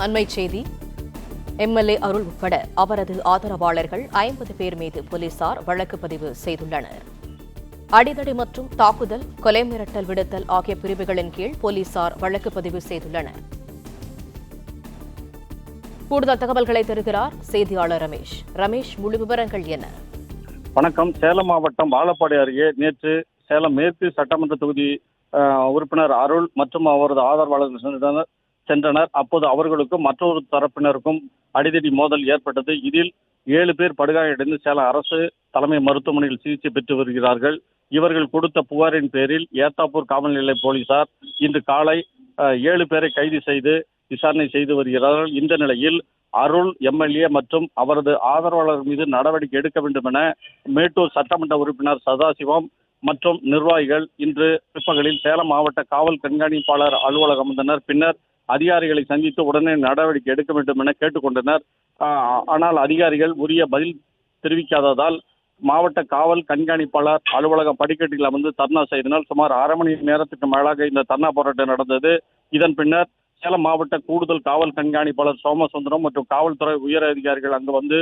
அண்மைச் செய்தி. எம்எல்ஏ அருள் உட்பட அவரது ஆதரவாளர்கள் 50 பேர் மீது போலீசார் வழக்கு பதிவு செய்துள்ளனர். அடிதடி மற்றும் தாக்குதல், கொலை மிரட்டல் விடுத்தல் ஆகிய பிரிவுகளின் கீழ் போலீசார் வழக்கு பதிவு செய்துள்ளனர். கூடுதல் தகவல்களை தருகிறார் செய்தியாளர் ரமேஷ். ரமேஷ், முழு விவரங்கள் என்ன? வணக்கம். சேலம் மாவட்டம் வாழப்பாடி அருகே நேற்று சேலம் மேற்கு சட்டமன்ற தொகுதி உறுப்பினர் அருள் மற்றும் அவரது ஆதரவாளர்கள் சென்றனர். அப்போது அவர்களுக்கும் மற்றொரு தரப்பினருக்கும் அடிதடி மோதல் ஏற்பட்டது. இதில் 7 பேர் படுகாயமடைந்து சேலம் அரசு தலைமை மருத்துவமனையில் சிகிச்சை பெற்று வருகிறார்கள். இவர்கள் கொடுத்த புகாரின் பேரில் ஏத்தாப்பூர் காவல் நிலைய போலீசார் இன்று காலை 7 பேரை கைது செய்து விசாரணை செய்து வருகிறார்கள். இந்த நிலையில் அருள் எம்எல்ஏ மற்றும் அவரது ஆதரவாளர் மீது நடவடிக்கை எடுக்க வேண்டும் என மேட்டூர் சட்டமன்ற உறுப்பினர் சதாசிவம் மற்றும் நிர்வாகிகள் இன்று பிற்பகலில் சேலம் மாவட்ட காவல் கண்காணிப்பாளர் அலுவலகம் வந்தனர். பின்னர் அதிகாரிகளை சந்தித்து உடனே நடவடிக்கை எடுக்க வேண்டும் என கேட்டுக்கொண்டனர். ஆனால் அதிகாரிகள் உரிய பதில் தெரிவிக்காததால் மாவட்ட காவல் கண்காணிப்பாளர் அலுவலகம் படிக்கட்டில் அமர்ந்து தர்ணா செய்தனர். சுமார் அரை மணி நேரத்துக்கு மேலாக இந்த தர்ணா போராட்டம் நடந்தது. இதன் பின்னர் சேலம் மாவட்ட கூடுதல் காவல் கண்காணிப்பாளர் சோமசுந்தரம் மற்றும் காவல்துறை உயர் அதிகாரிகள் அங்கு வந்து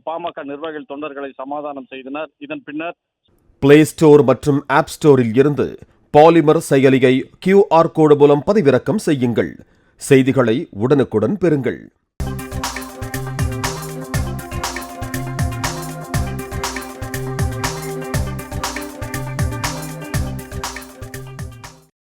பாமக நிர்வாகிகள் தொண்டர்களை சமாதானம் செய்தனர். இதன் பின்னர் பிளே ஸ்டோர் மற்றும் ஆப் ஸ்டோரில் இருந்து பாலிமர் செயலியை QR கோடு மூலம் பதிவிறக்கம் செய்யுங்கள். செய்திகளை உடனுக்குடன் பெறுங்கள்.